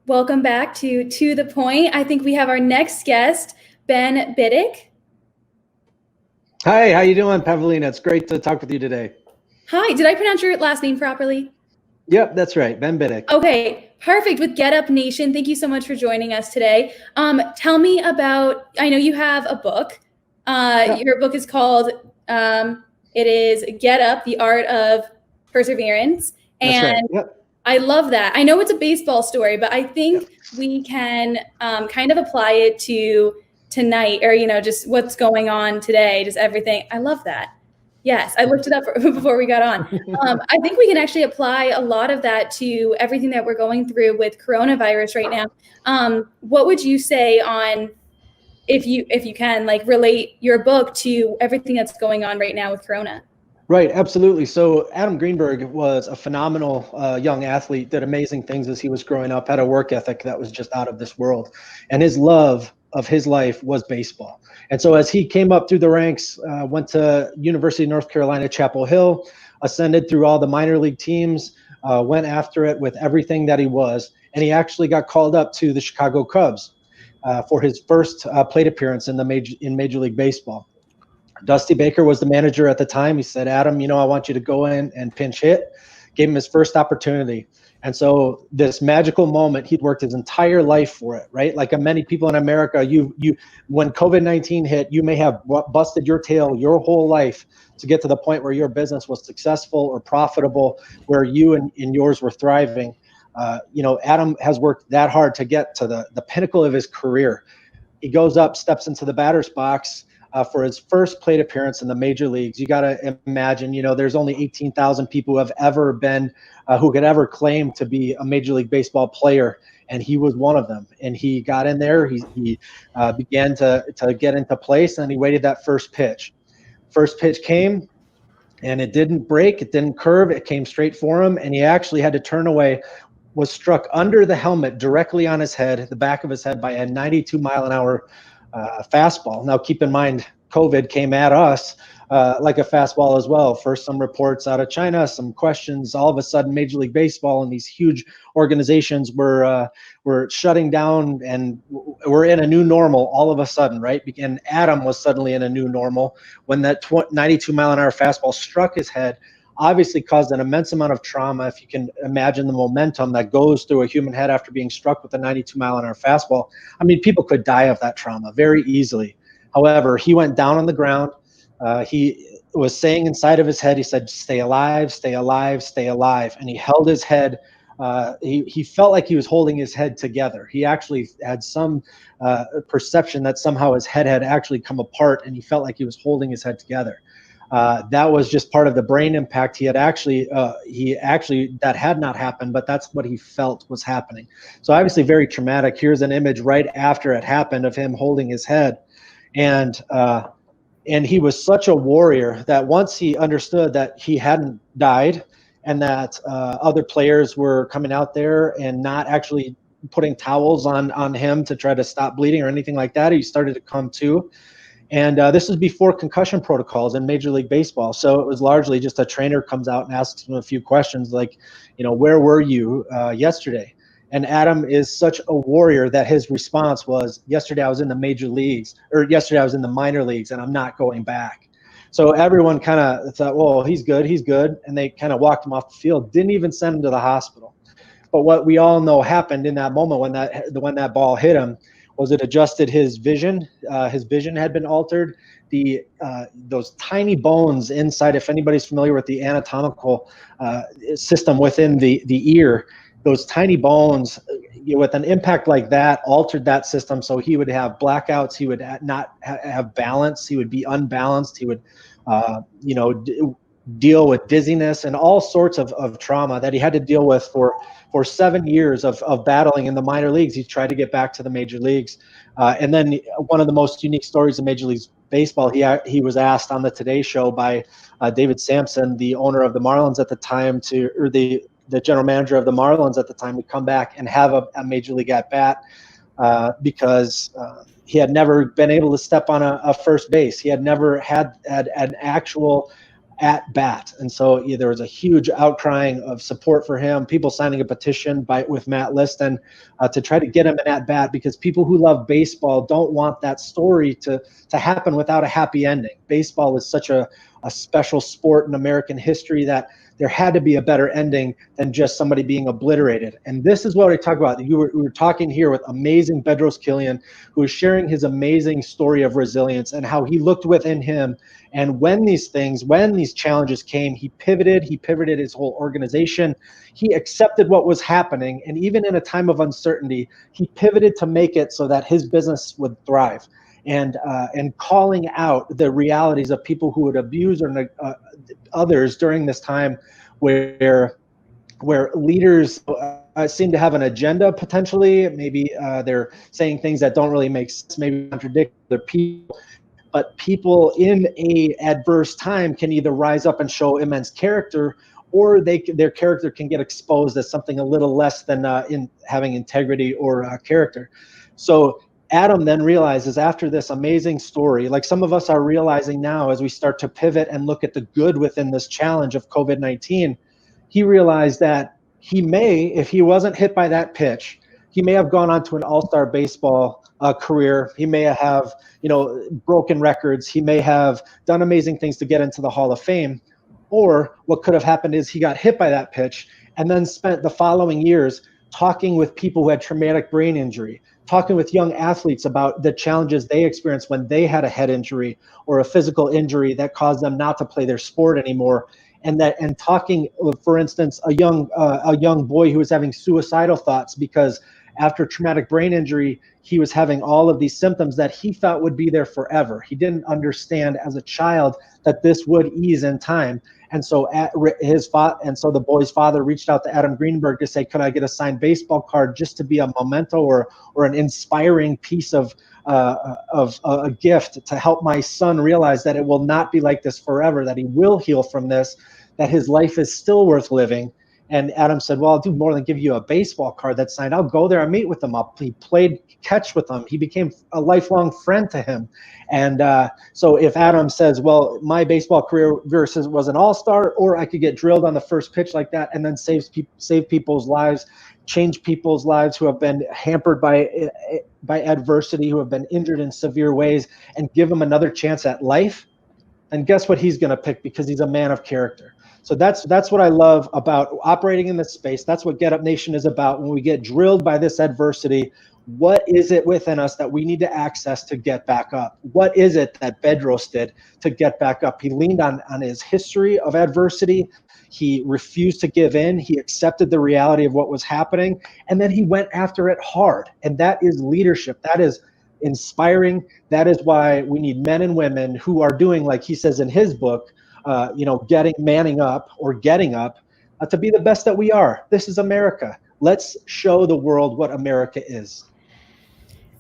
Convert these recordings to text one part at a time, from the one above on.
Welcome back to the Point. I think we have our next guest, Ben Biddick. Hi, how you doing, Pavlina? It's great to talk with you today. Hi, did I pronounce your last name properly? Yep, that's right, Ben Biddick. Okay, perfect. With Get Up Nation, thank you so much for joining us today. Tell me about, I know you have a book. Yep. Your book is called, it is Get Up, The Art of Perseverance. That's right. And Yep. I love that. I know it's a baseball story, but I think we can kind of apply it to tonight, or just what's going on today, just everything. I love that. Yes, I looked it up before we got on. I think we can actually apply a lot of that to everything that we're going through with coronavirus right now. What would you say on, if you can, like, relate your book to everything that's going on right now with Corona? Right, absolutely. So Adam Greenberg was a phenomenal young athlete, did amazing things as he was growing up, had a work ethic that was just out of this world. And his love of his life was baseball. And so as he came up through the ranks, went to University of North Carolina, Chapel Hill, ascended through all the minor league teams, went after it with everything that he was. And he actually got called up to the Chicago Cubs for his first plate appearance in Major League Baseball. Dusty Baker was the manager at the time. He said, Adam, I want you to go in and pinch hit. Gave him his first opportunity. And so this magical moment, he'd worked his entire life for it, right? Like many people in America, when COVID-19 hit, you may have busted your tail your whole life to get to the point where your business was successful or profitable, where you and yours were thriving. Adam has worked that hard to get to the pinnacle of his career. He goes up, steps into the batter's box, for his first plate appearance in the major leagues. You got to imagine, there's only 18,000 people who have ever been, who could ever claim to be a Major League Baseball player, and he was one of them. And he got in there. He began to get into place, and he waited that first pitch. First pitch came, and it didn't break, it didn't curve, it came straight for him, and he actually had to turn away. Was struck under the helmet, directly on his head, the back of his head, by a 92-mile-an-hour fastball. Now, keep in mind, COVID came at us like a fastball as well. First, some reports out of China, some questions. All of a sudden, Major League Baseball and these huge organizations were shutting down, and we're in a new normal all of a sudden, right? And Adam was suddenly in a new normal when that 92-mile-an-hour fastball struck his head. Obviously caused an immense amount of trauma. If you can imagine the momentum that goes through a human head after being struck with a 92-mile-an-hour fastball. I mean, people could die of that trauma very easily. However, he went down on the ground. He was saying inside of his head, he said, stay alive, stay alive, stay alive. And he held his head. He felt like he was holding his head together. He actually had some perception that somehow his head had actually come apart, and he felt like he was holding his head together. That was just part of the brain impact. That had not happened, but that's what he felt was happening. So obviously very traumatic. Here's an image right after it happened of him holding his head. And he was such a warrior that once he understood that he hadn't died, and that other players were coming out there and not actually putting towels on him to try to stop bleeding or anything like that, he started to come to. And this was before concussion protocols in Major League Baseball. So it was largely just a trainer comes out and asks him a few questions like, where were you yesterday? And Adam is such a warrior that his response was, yesterday I was in the major leagues, or yesterday I was in the minor leagues, and I'm not going back. So everyone kind of thought, well, he's good. And they kind of walked him off the field, didn't even send him to the hospital. But what we all know happened in that moment when that ball hit him was it adjusted his vision. His vision had been altered. Those tiny bones inside, if anybody's familiar with the anatomical system within the ear, those tiny bones, with an impact like that, altered that system. So he would have blackouts. He would not have balance. He would be unbalanced. He would, deal with dizziness and all sorts of trauma that he had to deal with for 7 years of battling in the minor leagues. He tried to get back to the major leagues. And then one of the most unique stories in Major League Baseball, he was asked on the Today Show by David Sampson, the owner of the Marlins at the time, or the general manager of the Marlins at the time, to come back and have a major league at bat because he had never been able to step on a first base. He had never had an actual at bat. And so there was a huge outcrying of support for him, people signing a petition with Matt Liston to try to get him an at bat, because people who love baseball don't want that story to happen without a happy ending. Baseball is such a special sport in American history that there had to be a better ending than just somebody being obliterated. And this is what I talk about. We were talking here with amazing Bedros Killian, who is sharing his amazing story of resilience and how he looked within him. And when these challenges came, he pivoted his whole organization. He accepted what was happening. And even in a time of uncertainty, he pivoted to make it so that his business would thrive. And calling out the realities of people who would abuse others during this time where leaders seem to have an agenda potentially. Maybe they're saying things that don't really make sense, maybe contradict other people. But people in a adverse time can either rise up and show immense character, or their character can get exposed as something a little less than in having integrity or character. So Adam then realizes, after this amazing story, like some of us are realizing now as we start to pivot and look at the good within this challenge of COVID-19, he realized that he may, if he wasn't hit by that pitch, he may have gone on to an all-star baseball career. He may have, broken records. He may have done amazing things to get into the Hall of Fame. Or what could have happened is he got hit by that pitch and then spent the following years talking with people who had traumatic brain injury, talking with young athletes about the challenges they experienced when they had a head injury or a physical injury that caused them not to play their sport anymore. And talking, for instance, a young boy who was having suicidal thoughts because after traumatic brain injury, he was having all of these symptoms that he thought would be there forever. He didn't understand as a child that this would ease in time. And so the boy's father reached out to Adam Greenberg to say, could I get a signed baseball card just to be a memento or an inspiring piece of a gift to help my son realize that it will not be like this forever, that he will heal from this, that his life is still worth living. And Adam said, well, I'll do more than give you a baseball card that's signed. I'll go there and meet with him. He played catch with him. He became a lifelong friend to him. And so if Adam says, well, my baseball career versus was an all-star, or I could get drilled on the first pitch like that and then save people's lives, change people's lives who have been hampered by adversity, who have been injured in severe ways, and give them another chance at life, and guess what he's going to pick, because he's a man of character. So that's what I love about operating in this space. That's what Get Up Nation is about. When we get drilled by this adversity, what is it within us that we need to access to get back up? What is it that Bedros did to get back up? He leaned on his history of adversity. He refused to give in. He accepted the reality of what was happening, and then he went after it hard. And that is leadership. That is inspiring. That is why we need men and women who are doing, like he says in his book, getting up to be the best that we are. This is America. Let's show the world what America is.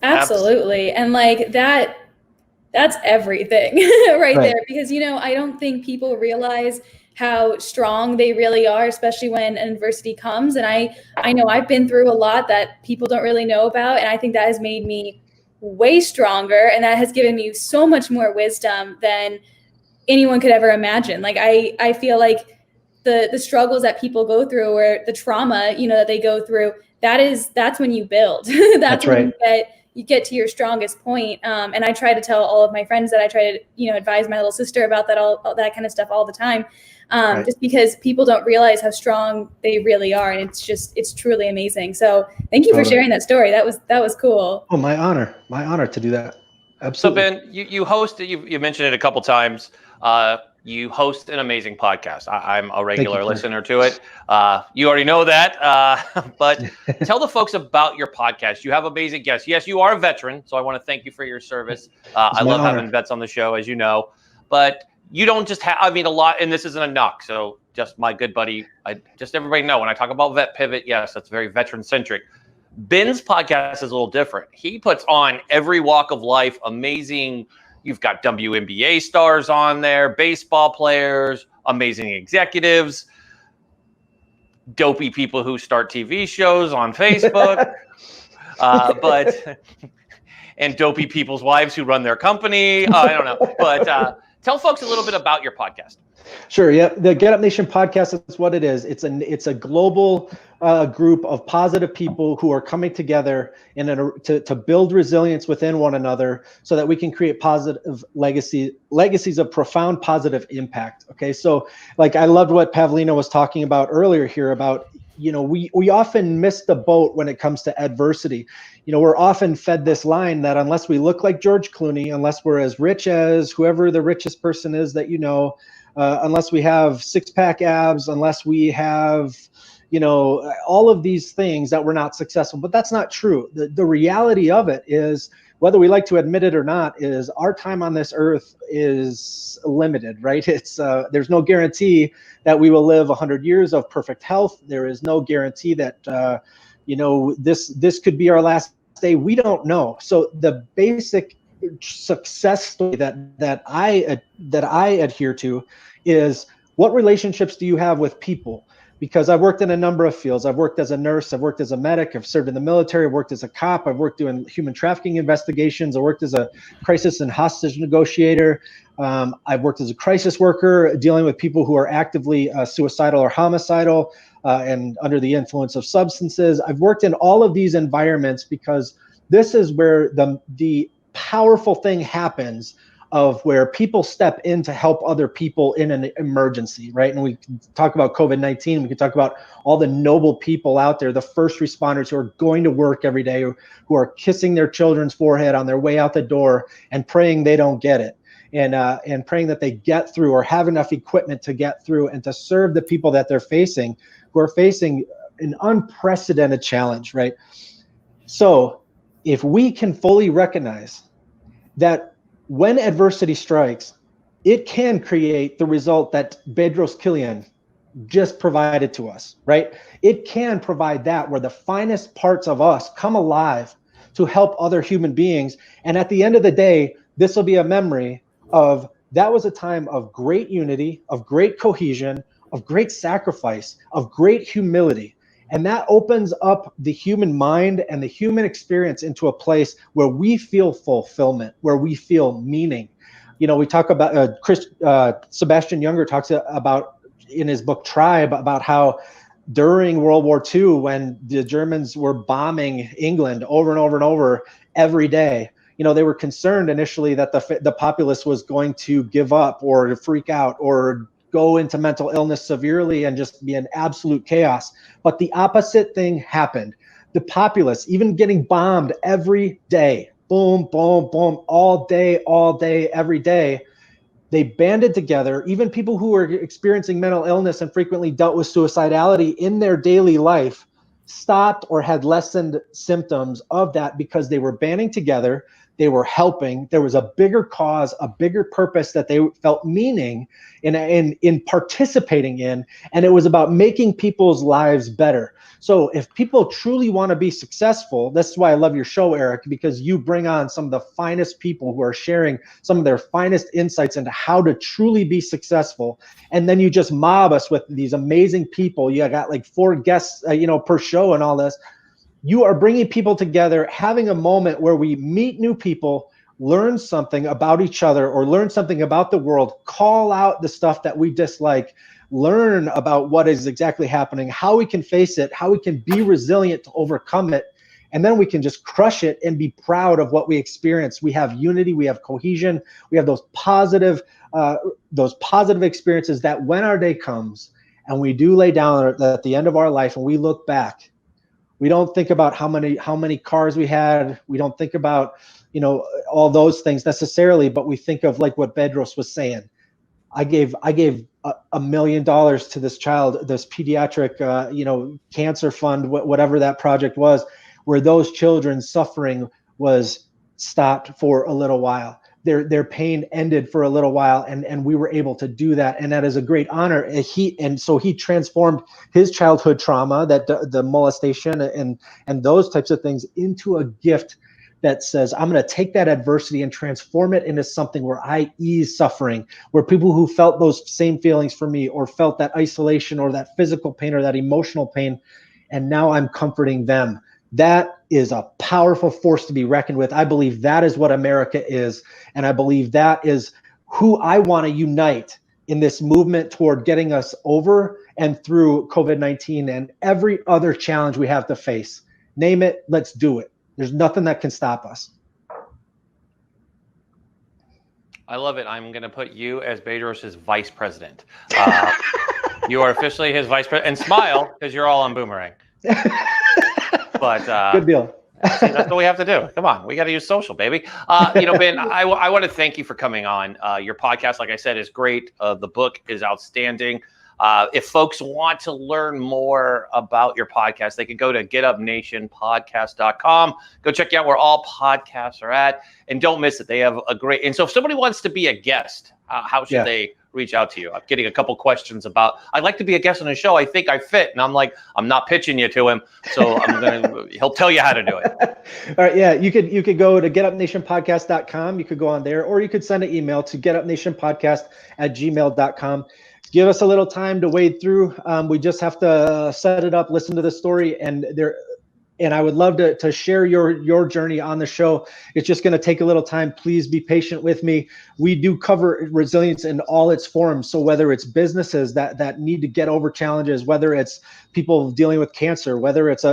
Absolutely. And like that's everything right there, because, I don't think people realize how strong they really are, especially when adversity comes. And I know I've been through a lot that people don't really know about. And I think that has made me way stronger. And that has given me so much more wisdom than anyone could ever imagine. Like I feel like the struggles that people go through, or the trauma, that they go through, that's when you build. that's when right. you get to your strongest point. And I try to tell all of my friends that. I try to, advise my little sister about that, all that kind of stuff all the time. Right. Just because people don't realize how strong they really are. And it's truly amazing. So thank you for sharing that story. That was cool. Oh, my honor to do that. Absolutely. So Ben, you hosted, you mentioned it a couple times. You host an amazing podcast. I'm a regular listener to it. You already know that, but tell the folks about your podcast. You have amazing guests. Yes, you are a veteran, so I want to thank you for your service. I love having vets on the show, as you know, but you don't just have, a lot, and this isn't a knock. So just my good buddy, just everybody know when I talk about Vet Pivot, yes, that's very veteran centric. Ben's podcast is a little different. He puts on every walk of life, amazing. You've got WNBA stars on there, baseball players, amazing executives, dopey people who start TV shows on Facebook, and dopey people's wives who run their company. I don't know. But Tell folks a little bit about your podcast. Sure. Yeah. The Get Up Nation podcast is what it is. It's a global group of positive people who are coming together to build resilience within one another so that we can create positive legacies of profound positive impact. Okay. So like, I loved what Pavlina was talking about earlier here about, we often miss the boat when it comes to adversity. We're often fed this line that unless we look like George Clooney, unless we're as rich as whoever the richest person is that unless we have six-pack abs, unless we have, all of these things, that we're not successful. But that's not true. The reality of it is, whether we like to admit it or not, is our time on this earth is limited, right? There's no guarantee that we will live 100 years of perfect health. There is no guarantee that, this could be our last day. We don't know. So the basic success story that I adhere to is, what relationships do you have with people? Because I've worked in a number of fields. I've worked as a nurse, I've worked as a medic, I've served in the military, I've worked as a cop, I've worked doing human trafficking investigations, I worked as a crisis and hostage negotiator, I've worked as a crisis worker dealing with people who are actively suicidal or homicidal and under the influence of substances. I've worked in all of these environments because this is where the powerful thing happens, of where people step in to help other people in an emergency, right? And we can talk about COVID-19. We can talk about all the noble people out there, the first responders who are going to work every day, who are kissing their children's forehead on their way out the door and praying they don't get it, and praying that they get through or have enough equipment to get through and to serve the people that they're facing, who are facing an unprecedented challenge, right? So if we can fully recognize that when adversity strikes, it can create the result that Bedros Kilian just provided to us, right? It can provide that, where the finest parts of us come alive to help other human beings. And at the end of the day, this will be a memory of, that was a time of great unity, of great cohesion, of great sacrifice, of great humility. And that opens up the human mind and the human experience into a place where we feel fulfillment, where we feel meaning. We talk about Sebastian Junger talks about in his book Tribe about how during World War II, when the Germans were bombing England over and over and over every day, they were concerned initially that the populace was going to give up or to freak out or go into mental illness severely and just be an absolute chaos. But the opposite thing happened. The populace, even getting bombed every day, boom, boom, boom, all day, every day, they banded together. Even people who were experiencing mental illness and frequently dealt with suicidality in their daily life stopped or had lessened symptoms of that, because they were banding together. They were helping. There was a bigger cause, a bigger purpose that they felt meaning in participating in, and it was about making people's lives better. So if people truly want to be successful, that's why I love your show, Eric, because you bring on some of the finest people who are sharing some of their finest insights into how to truly be successful. And then you just mob us with these amazing people. You got like 4 guests, per show and all this. You are bringing people together, having a moment where we meet new people, learn something about each other or learn something about the world, call out the stuff that we dislike, learn about what is exactly happening, how we can face it, how we can be resilient to overcome it, and then we can just crush it and be proud of what we experience. We have unity, we have cohesion, we have those positive experiences that when our day comes and we do lay down at the end of our life and we look back, we don't think about how many cars we had. We don't think about, all those things necessarily, but we think of like what Bedros was saying. I gave $1 million to this child, this pediatric, cancer fund, whatever that project was, where those children's suffering was stopped for a little while. Their pain ended for a little while, and we were able to do that, and that is a great honor. And so he transformed his childhood trauma, that the molestation and those types of things, into a gift that says, I'm going to take that adversity and transform it into something where I ease suffering, where people who felt those same feelings for me, or felt that isolation or that physical pain or that emotional pain, and now I'm comforting them. That is a powerful force to be reckoned with. I believe that is what America is. And I believe that is who I want to unite in this movement toward getting us over and through COVID-19 and every other challenge we have to face. Name it, let's do it. There's nothing that can stop us. I love it. I'm going to put you as Bedros' vice president. You are officially his vice president. And smile, because you're all on Boomerang. But good deal. See, that's what we have to do. Come on, we got to use social, baby. Ben, I want to thank you for coming on. Your podcast, like I said, is great. The book is outstanding. If folks want to learn more about your podcast, they can go to getupnationpodcast.com. Go check out where all podcasts are at. And don't miss it. They have a great... And so if somebody wants to be a guest, how should they reach out to you? I'm getting a couple questions about, I'd like to be a guest on the show. I think I fit. And I'm like, I'm not pitching you to him. So he'll tell you how to do it. All right. Yeah. You could go to getupnationpodcast.com. You could go on there, or you could send an email to getupnationpodcast@gmail.com. Give us a little time to wade through. We just have to set it up, listen to the story, and I would love to share your journey on the show. It's just going to take a little time. Please be patient with me. We do cover resilience in all its forms. So whether it's businesses that need to get over challenges, whether it's people dealing with cancer, whether it's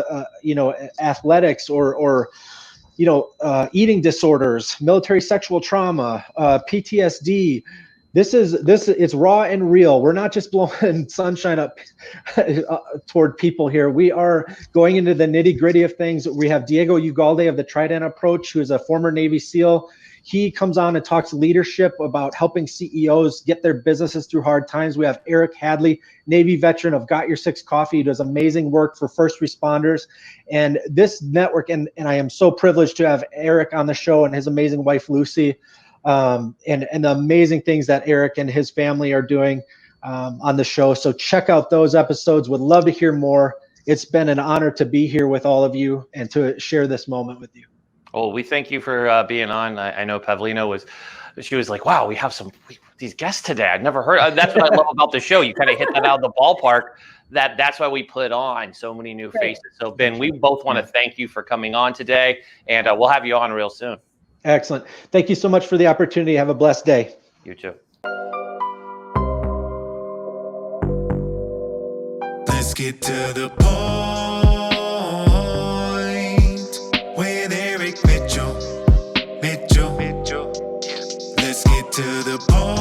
athletics or eating disorders, military sexual trauma, PTSD. It's raw and real. We're not just blowing sunshine up toward people here. We are going into the nitty gritty of things. We have Diego Ugalde of the Trident Approach, who is a former Navy SEAL. He comes on and talks leadership about helping CEOs get their businesses through hard times. We have Eric Hadley, Navy veteran of Got Your Six Coffee, who does amazing work for first responders. And this network, and I am so privileged to have Eric on the show and his amazing wife, Lucy. And the amazing things that Eric and his family are doing on the show. So check out those episodes. Would love to hear more. It's been an honor to be here with all of you and to share this moment with you. Well, we thank you for being on. I know Pavlina was like, wow, we have these guests today. I've never heard. That's what I love about the show. You kind of hit that out of the ballpark. That's why we put on so many new faces. So Ben, we both want to thank you for coming on today, and we'll have you on real soon. Excellent. Thank you so much for the opportunity. Have a blessed day. You too. Let's get to the point with Eric Mitchell. Let's get to the point.